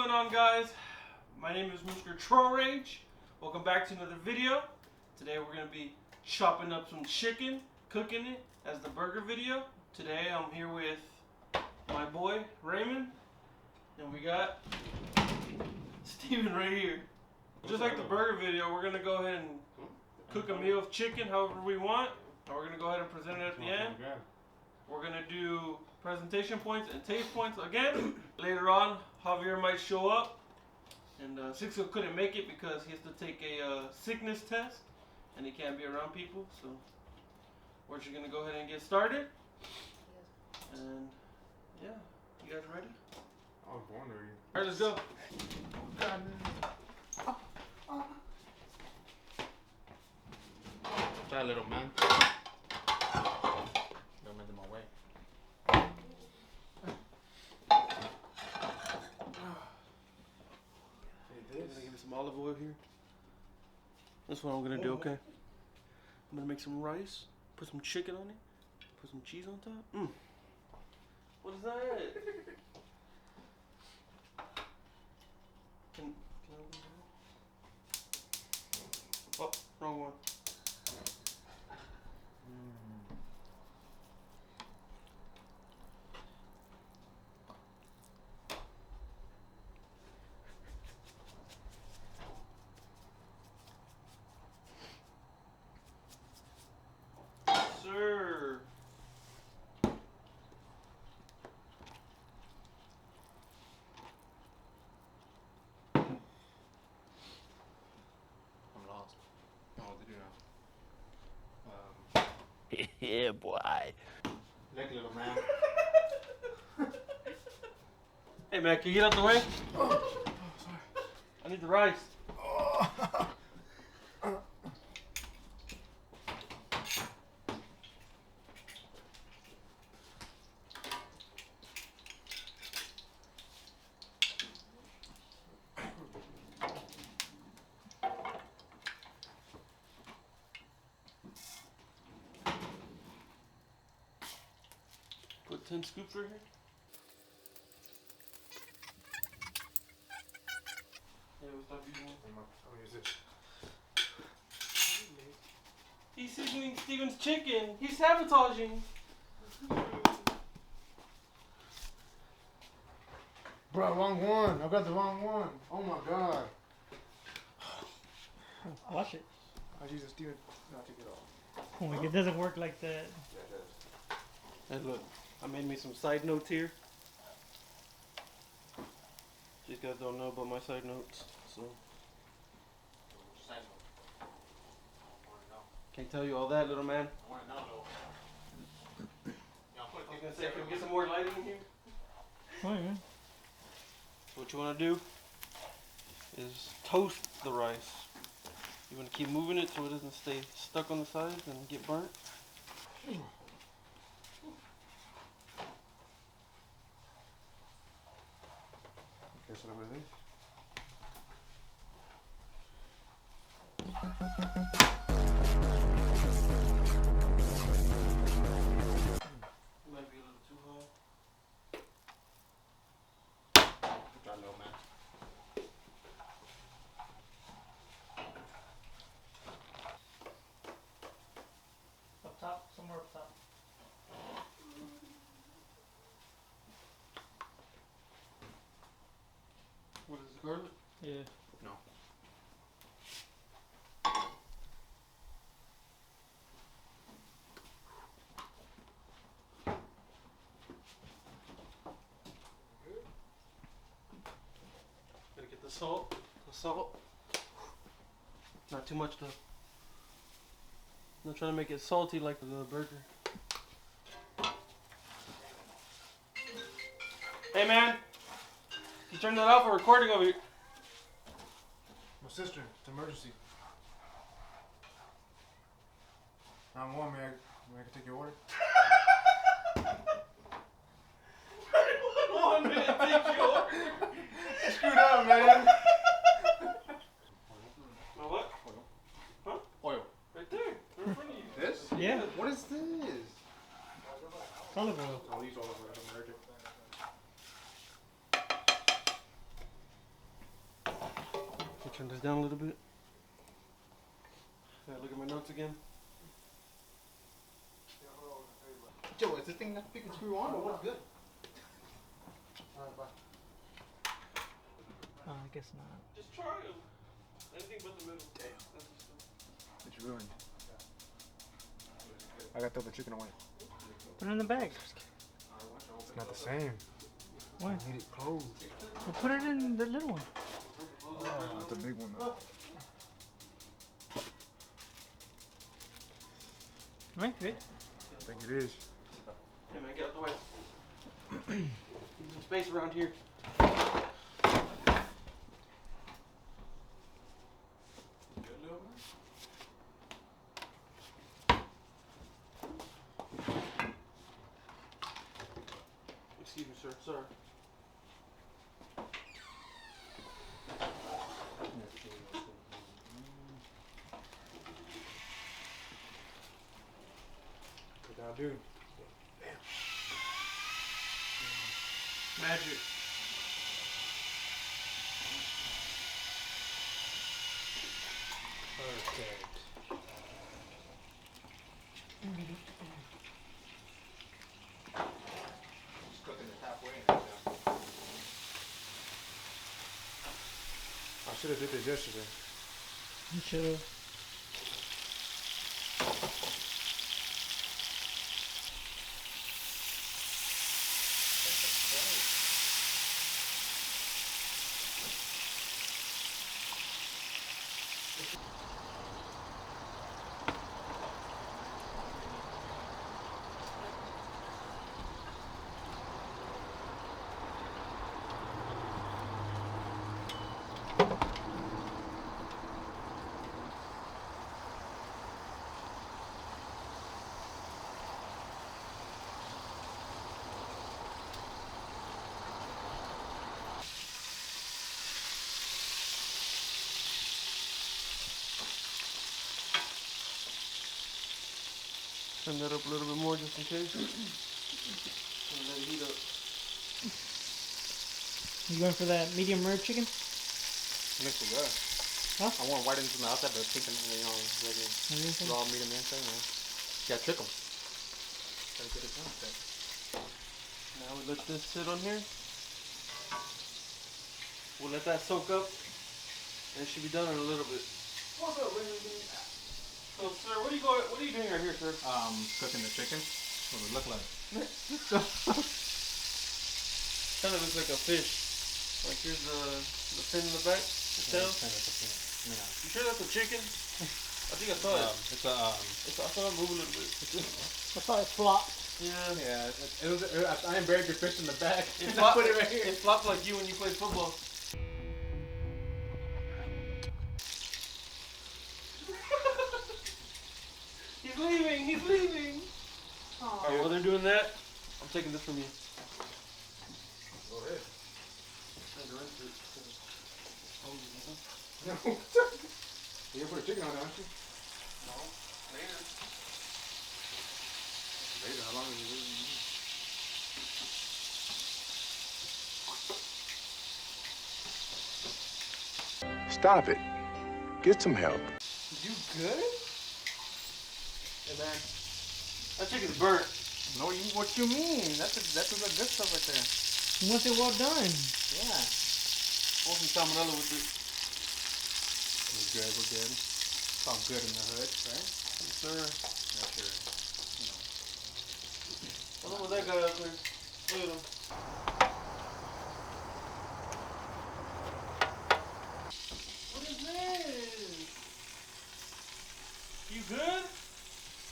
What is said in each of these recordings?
going on, guys? My name is Mr. Troll Rage. Welcome back to another video. Today we're going to be chopping up some chicken, cooking it as the burger video. Today I'm here with my boy Raymond, and we got Steven right here. Just like the burger video, we're going to go ahead and cook a meal of chicken however we want. And we're going to go ahead and present it at the end. We're going to do presentation points and taste points again. Later on, Javier might show up. And Sixo couldn't make it because he has to take a sickness test. And he can't be around people. So we're just going to go ahead and get started. And yeah, you guys ready? I was wondering. Alright, let's go. Try a little man. Don't make them away. Give me some olive oil here. That's what I'm gonna do, okay? I'm gonna make some rice, put some chicken on it, put some cheese on top. What is that? Can I open that? Oh, wrong one. Sir. I'm lost. I don't know what to do now. Yeah, boy. Look, little man. Hey man, can you get out the way? Oh, sorry. I need the rice. Put 10 scoops right here. Yeah, we'll stop using it. I'm gonna use it. He's seasoning Steven's chicken. He's sabotaging. Bro, wrong one. I got the wrong one. Oh my god. Wash it. I was using Steven not to get off. Oh, like it doesn't work like that. Yeah, it does. Hey, look, I made me some side notes here. These guys don't know about my side notes, so can't tell you all that, little man. I want to know though. I was gonna say, can we get some more lighting in here? Oh, yeah. So what you want to do is toast the rice. You want to keep moving it so it doesn't stay stuck on the sides and get burnt. Guess what I'm gonna do? Might be a little too high. Try a little man. Up top, somewhere up top. What is this, garlic? Yeah. No. Gotta get the salt. The salt. Not too much though. I'm not trying to make it salty like the burger. Hey man, you turn that off. We're recording over here. My sister, it's an emergency. I'm one, may I take your order? Oh man, take your order. I screwed up, man. My what? Huh? Oil. Right there. Right in front of you. This? Yeah. What is this? Olive oil. I'll use all of it. I'm allergic. Turn this down a little bit. Gotta look at my notes again. Joe, is this thing not pick and screw on or what's good? Alright, bye. I guess not. Just try them. Anything but the middle. Damn. It's ruined. I gotta throw the chicken away. Put it in the bag. It's not the same. Why? I need it closed. Well, put it in the little one. Oh, it's a big one though. Right, good. I think it is. Hey man, get out the way. Need some space around here. Excuse me, sir. Sorry. What I'll do? Magic. Perfect. Just cooking it halfway now. I should have did this yesterday. You should have. Turn that up a little bit more just in case. And let it heat up. You going for that medium rare chicken? Mix it up. Huh? I want white ends on the outside, but pink and regular raw meat and inside, man. Yeah, trick them. Gotta get it done. Now we let this sit on here. We'll let that soak up. And it should be done in a little bit. What's up, So, sir, what are you doing right here, sir? Cooking the chicken. What does it look like? Kind of looks like a fish. Like here's the fin in the back, the tail. You sure that's a chicken? I think I saw it. I saw it move a little bit. I thought it flopped. Yeah. Yeah, I buried your fish in the back. It I put it right here. It flopped like you when you played football. He's leaving. He's leaving. Alright, while they're doing that, I'm taking this from you. Go ahead. No. You gonna put a chicken on, aren't you? No. Later. Later, how long is it? Stop it. Get some help. You good? Hey man, that chicken's burnt. No, what you mean? That's the good stuff right there. You want it well done. Yeah. Want some salmonella with it. We're good, we're good. It's all good in the hood, right? Yes, sir. That's your, What's up with that guy up there? Look at him. What is this? You good?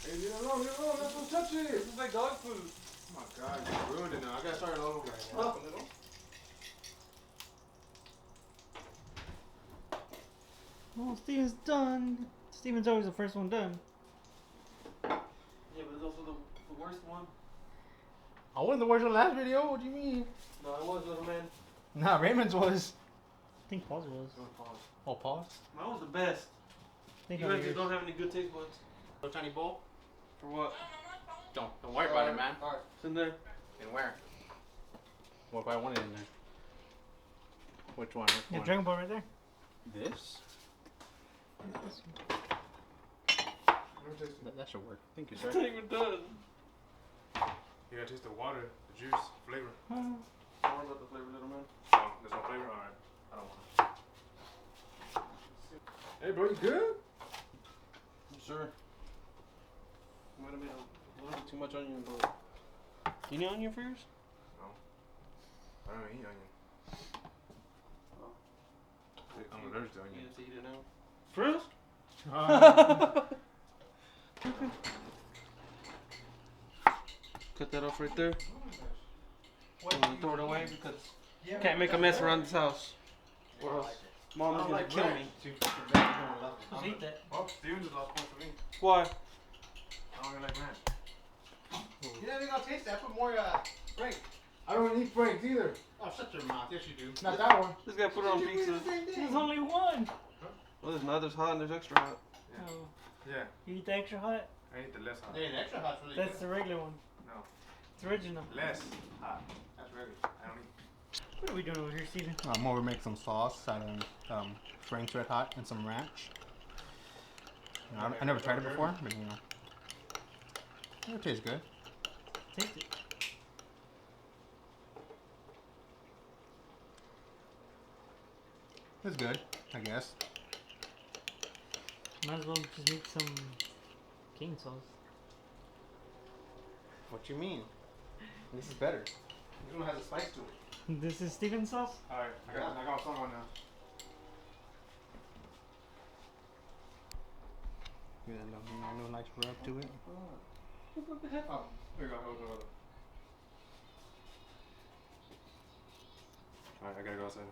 Hey, leave it alone, let's don't touch it. This is like dog food. Oh my God, you ruined it now. I gotta start it all over again. Huh? Oh, Steven's done. Steven's always the first one done. Yeah, but it's also the worst one. I wasn't the worst on the last video. What do you mean? No, it was, little man. Nah, Raymond's was. I think Paul's was. Oh, pause. Mine was the best. I think You that guys was just don't have any good taste buds. A tiny bowl? For what? Don't worry about it, man. Alright. It's in there. And where? What if I want it in there? Which one? Yeah, Dragon Ball right there. This? Let me taste it. That should work. Thank you, It's sir. not even done. You gotta taste the water, the juice, flavor. Don't worry about the flavor, little man. Oh, there's no flavor? Alright. I don't want it. Hey, bro, you good? Yes, sir. Might have been a little bit too much onion, but. You need onion for yours? No. I don't eat onion. I'm allergic to You onion. have to eat it now. For real? Cut that off right there. I'm gonna throw it away because you can't make a mess around this house. Or else Mom is gonna kill me. Just eat that. Oh, Steven just lost point for me. Why? I don't really like ranch. You didn't even gonna taste that. Put more Frank. I don't eat Franks either. Oh, shut your mouth. Yes, you do. Not that one. This guy put it on pizza. There's only one. Well, there's not. There's hot and there's extra hot. Oh, Yeah, you eat the extra hot? I eat the less hot. Yeah, the extra hot's really That's good. the regular one. No. It's original. Less hot. That's regular. I don't eat. What are we doing over here, Steven? I'm over making some sauce out of Frank's Red Hot and some ranch. You know, I never tried it before, but you know, it tastes good. Taste it. It's good, I guess. Might as well just make some king sauce. What you mean? This is better. This one has a spice to it. This is Steven's sauce? Alright, I got some on now. Give it a little nice rub to it. Oh, here you go. Hold on. Alright, I gotta go outside.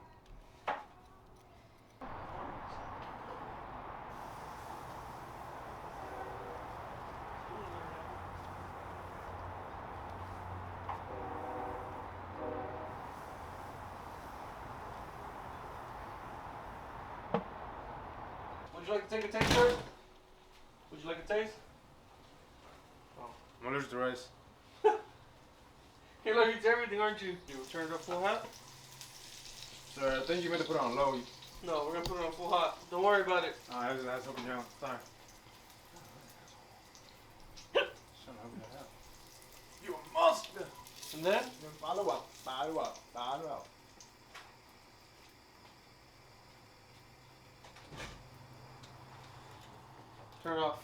Would you like to take a taste, sir? Would you like a taste? I'm allergic to rice. You're allergic to everything, aren't you? You turn it up full hot? Sir, I think you meant to put it on low. No, we're gonna put it on full hot. Don't worry about it. I was hoping you out. Sorry. Shut up. You a monster. And then? Follow up. Follow up. Follow up. Turn it off.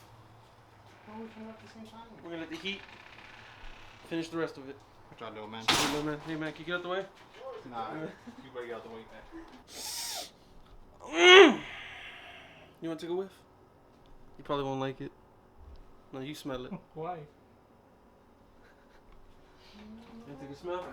Why don't we turn it up at the same time? We're gonna let the heat finish the rest of it. What y'all doing, man? Hey man, can you get out the way? Nah, you better get out the way, man. You wanna take a whiff? You probably won't like it. No, you smell it. Why? You take a smell?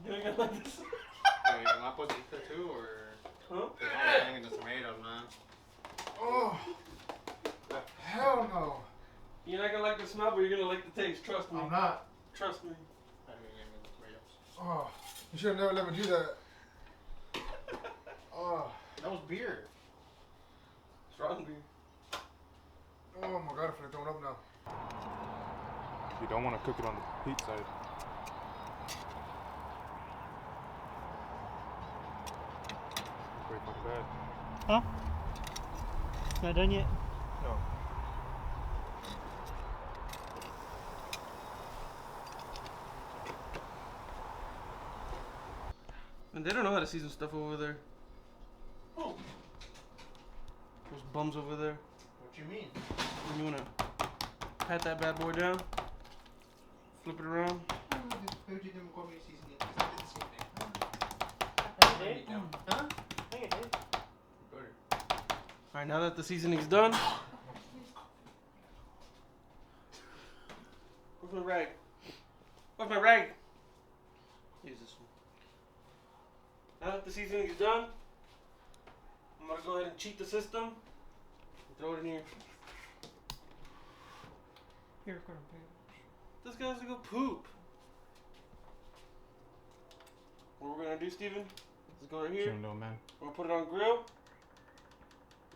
You ain't gonna like this? Wait, am I supposed to eat that too, or? Huh? There's only thing in the tomatoes, man. Oh, hell no. You're not gonna like the smell, but you're gonna like the taste. Trust me. I'm not. Trust me. Oh, you should have never let me do that. Oh, That was beer. Strong beer. oh my God, I'm finna throw it up now. You don't want to cook it on the heat side. Pretty fucking bad. Huh? Not done yet? No. And they don't know how to season stuff over there. Oh. There's bums over there. What you mean? And you wanna pat that bad boy down, flip it around. Huh? Alright, now that the seasoning's done, where's my rag? Where's my rag? Use this one. Now that the seasoning is done, I'm gonna go ahead and cheat the system and throw it in here. Here, go. This guy has to go poop. What we're gonna do, Steven, is go right here. What you doing, man? We're gonna put it on grill.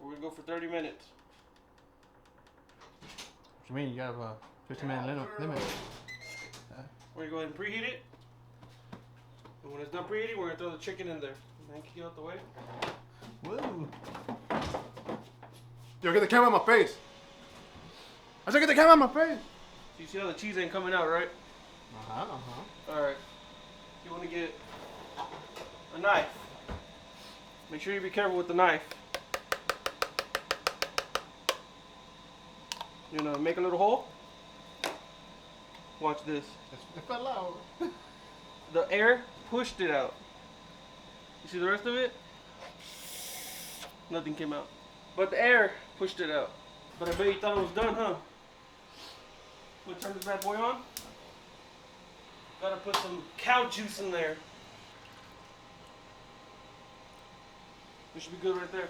We're gonna go for 30 minutes. What you mean? You got a 15-minute limit. We're gonna go ahead and preheat it. And when it's done preheating, we're gonna throw the chicken in there. Thank you out the way. Woo. Yo, get the camera on my face. I said get the camera on my face. So you see how the cheese ain't coming out, right? Alright. You wanna get a knife. Make sure you be careful with the knife. You know, make a little hole. Watch this. It fell out. The air pushed it out. You see the rest of it? Nothing came out. But the air pushed it out. But I bet you thought it was done, huh? We'll turn this bad boy on. Gotta put some cow juice in there. It should be good right there.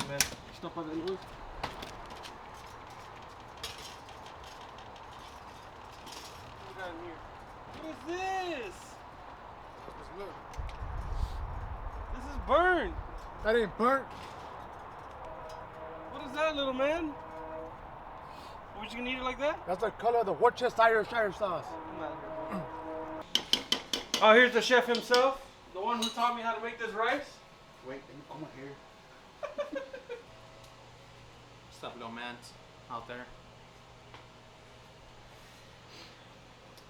Man, stuff like that noise. What we got in here? What is this? Look, This is burned. that ain't burnt. What is that, little man? Are we just gonna eat it like that? That's the color of the Worcestershire sauce. Oh, here's the chef himself. The one who taught me how to make this rice. Wait, let me come on here. What's up, little man out there?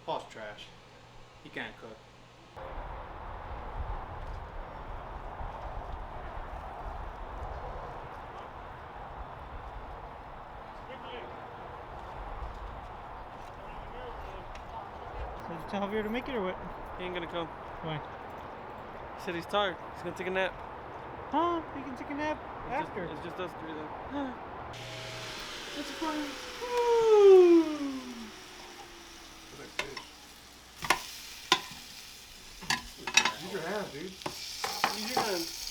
Paul's trash. He can't cook. So did you tell Javier to make it or what? He ain't gonna come. Why? He said he's tired. He's gonna take a nap. Huh? You can take a nap after. It's just us three then. It's fun. Use your hands, dude. Use your hands.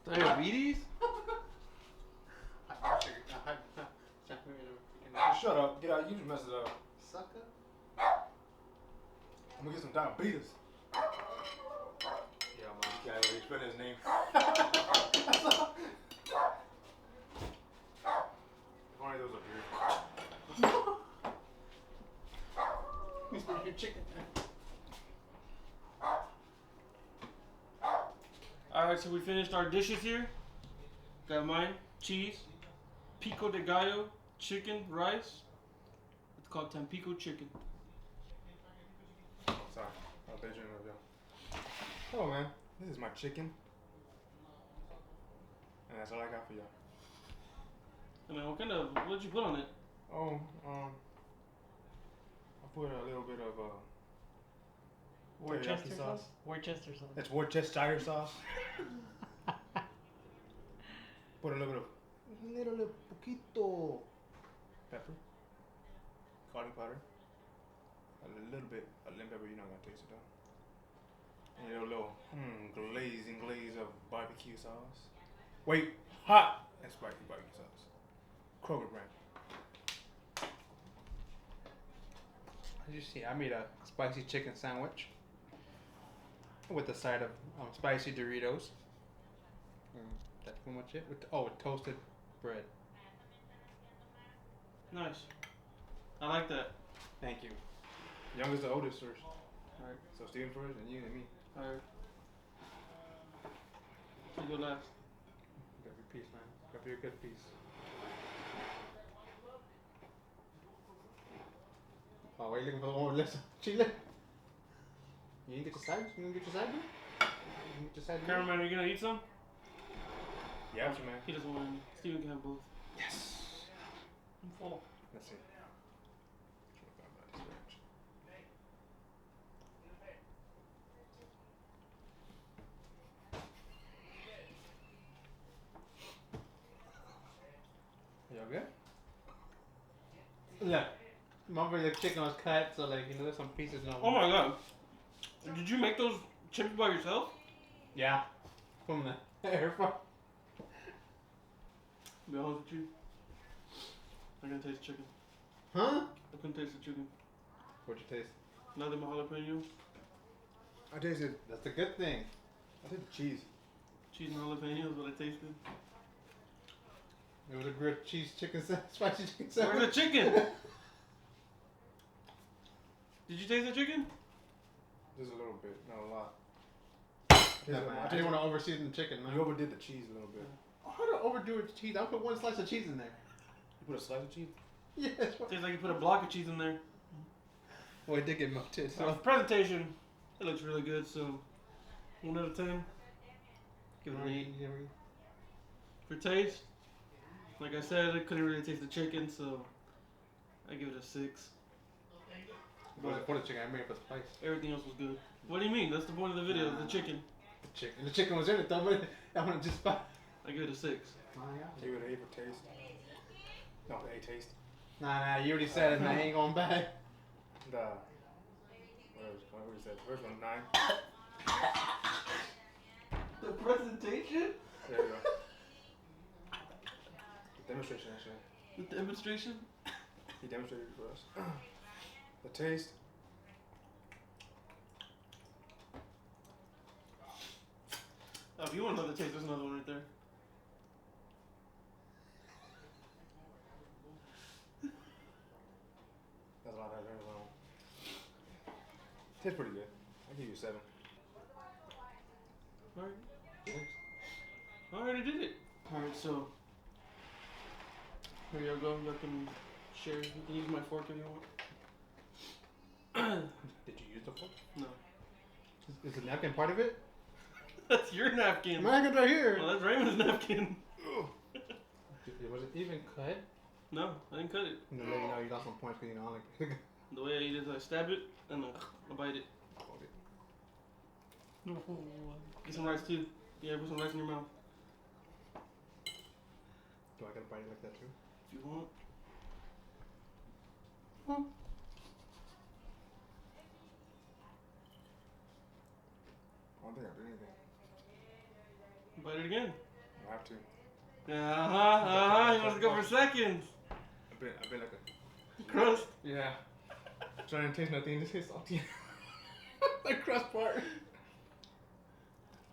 Diabetes? Shut up. Get out. You just messed it up. Sucker. I'm gonna get some diabetes. Yeah, man. You can't really explain his name. If only there was a beer. Your chicken. Alright, so we finished our dishes here. Got mine, cheese, pico de gallo, chicken, rice. It's called Tampico chicken. Sorry. I'll bet you another deal. Hello, man. This is my chicken. And that's all I got for y'all. I mean, what did you put on it? Oh, I put a little bit of Worcester teriyaki sauce? Worcester sauce. That's Worcestershire sauce. Put a little poquito pepper, garlic powder, a little bit of lemon pepper. You're not gonna taste it though. And a little glaze of barbecue sauce. Wait, hot and spicy barbecue sauce. Kroger brand. As you see, I made a spicy chicken sandwich with a side of spicy Doritos. That's pretty much it. With toasted bread. Nice. I like that. Thank you. Youngest to oldest first. Alright, So Steven first, and you and me. alright. You go last. Grab your piece, man. Grab your good piece. Oh, why are you looking for the one with less chile? You didn't get your side? You didn't get your side, dude? You didn't get your side, dude? Cameraman, are you gonna eat some? Yeah, man. He doesn't want any. Steven can have both. Yes. I'm full. Let's see. Y'all good? Yeah. Remember the chicken was cut, so like, there's some pieces on. Oh my god. Did you make those chips by yourself? Yeah. From the air fryer. To be honest with you, I can taste chicken. Huh? I couldn't taste the chicken. What'd you taste? Nothing but jalapenos. I tasted. That's a good thing. I tasted cheese. Cheese and jalapenos, what I tasted. It was a grilled cheese chicken spicy chicken Where's sandwich. the chicken? Did you taste the chicken? Just a little bit, not a lot. Yeah, man, I didn't want to overseason the chicken, man. You overdid the cheese a little bit. How do I overdo it with cheese? I'll put one slice of cheese in there. You put a slice of cheese? Yes. Tastes like you put a block of cheese in there. Well, it did get melted. So So. presentation, it looks really good. So 1 out of 10. Give it an 8. For taste, like I said, I couldn't really taste the chicken, so I give it a 6. But for the chicken, I made it with spice. Everything else was good. What do you mean? That's the point of the video, the chicken. The chicken was in it though, but I wanted just spice. I give it a 6. Give it an 8 for taste. No, 8 taste. Nah, you already said it, man. I ain't going back. What was that? First one, 9. The presentation? There you go. The demonstration, actually. The demonstration? He demonstrated it for us. The taste. Oh, if you want another taste, there's another one right there. That's a lot of that. Tastes pretty good. I'll give you a 7. Alright. I already did it. Alright, so here you go. You can share. You can use my fork if you want. Did you use the fork? No. Is the napkin part of it? That's your napkin. My napkin's right here. Well, that's Raymond's napkin. Was it even cut? No, I didn't cut it. No, you know you got some points because you know like. The way I eat it is I stab it and then I bite it. Get some rice too. Yeah, put some rice in your mouth Do I gotta bite it like that too? if you want. I don't think I did anything. Bite it again. I have to. He wants to go for seconds. I've been like a Crust. Yeah. Trying to taste nothing, just taste salty. The crust part.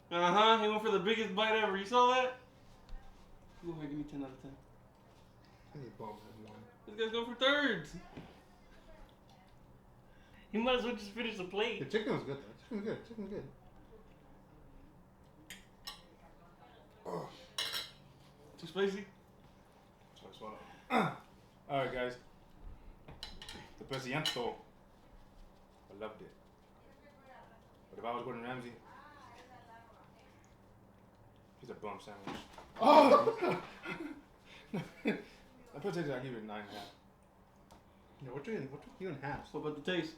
He went for the biggest bite ever. You saw that? Go ahead, give me 10 out of 10. I need bombs in one. This guy's going for thirds. You might as well just finish the The plate. chicken was good though. Chicken's good. Chicken's good. Too spicy? So I swallow. Alright, guys. The Presidento. I loved it. But if I was Gordon Ramsay, he's a bum sandwich. Oh! I put it, I give it a 9.5. Yeah, what you in halves? What about the taste?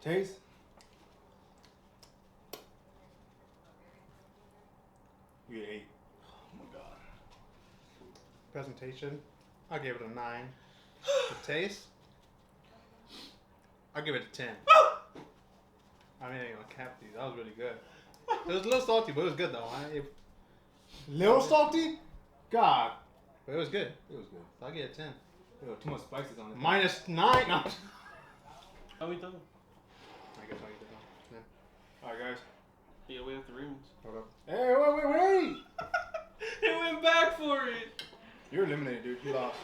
Taste? You get 8. Oh my god. Presentation, I'll give it a 9. The taste, I'll give it a 10. I mean, I ain't gonna cap these. That was really good. It was a little salty, but it was good though. Little salty? God. But it was good. It was good. So I'll give it a 10. There were too much spices on it. -9. No. How we done? I guess I'll eat it now. Alright, guys. Yeah, wait after Raymond's. Hold up. Hey, wait! He went back for it. You're eliminated, dude. You lost.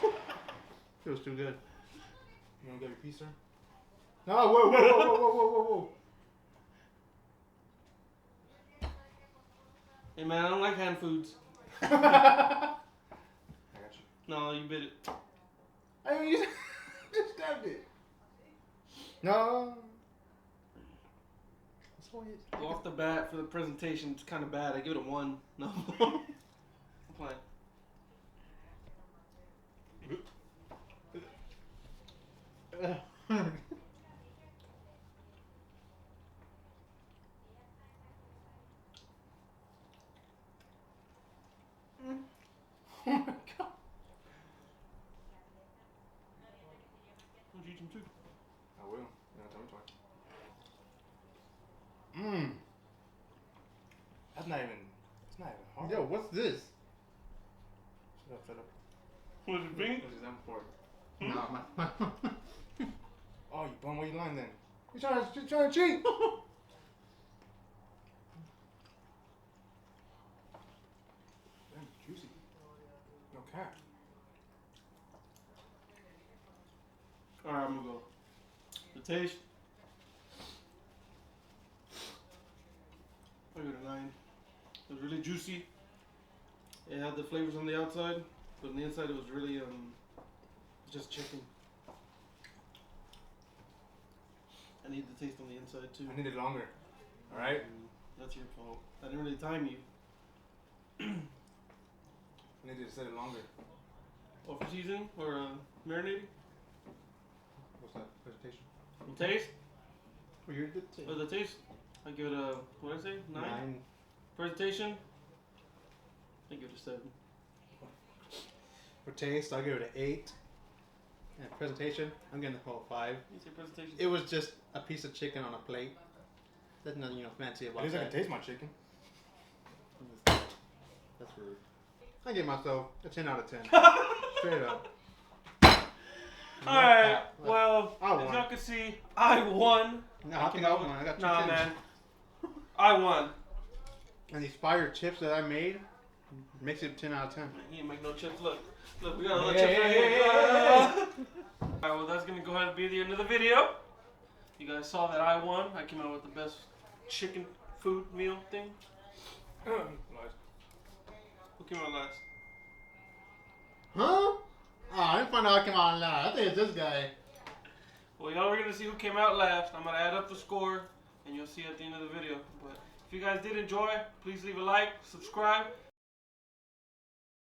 It was too good. You wanna get your piece, sir? No, whoa. Hey man, I don't like hand foods. I got you. No, you bit it. I mean, you just stabbed it. No. Go off the bat for the presentation. It's kind of bad. I give it a 1. No. I'm playing. Oh my god. Why don't you eat some too? I will. Yeah, tell me twice. Mmm. That's not even. It's not even hard. Yo, what's this? Shut up. Was it pink? What is that for? No, my Oh, you bum, where you lying then? You're trying to cheat. Damn, juicy. No cap. Alright, I'm gonna go. The taste. I give it a 9. It was really juicy. It had the flavors on the outside, but on the inside it was really just chicken. I need the taste on the inside too. I need it longer. Alright? That's your fault. I didn't really time you. I need to set it longer. Or for seasoning or marinating. What's that presentation? The taste. Oh, you did say. For the taste, I give it a what did I say? 9. 9. Presentation. I give it a 7. For taste, I'll give it an 8. And presentation, I'm getting the whole 5. You say presentation. It was just a piece of chicken on a plate. There's nothing, fancy At about least I that. can taste my chicken. That's rude. I give myself a 10 out of 10. Straight up. Alright, well, I as won. y'all can see, I won. No, I think I won. I got 2 Nah, 10s. man. I won. And these fire chips that I made makes it 10 out of 10. He didn't make no chips. Look, we got a little Hey, chips right hey, here. hey, Alright, well, that's gonna go ahead and be the end of the video. You guys saw that I won. I came out with the best chicken food meal thing. Lies. Who came out last? Huh? Oh, I didn't find out I came out loud. I think it's this guy. Well, y'all are gonna see who came out last. I'm gonna add up the score, and you'll see at the end of the video. But if you guys did enjoy, please leave a like, subscribe,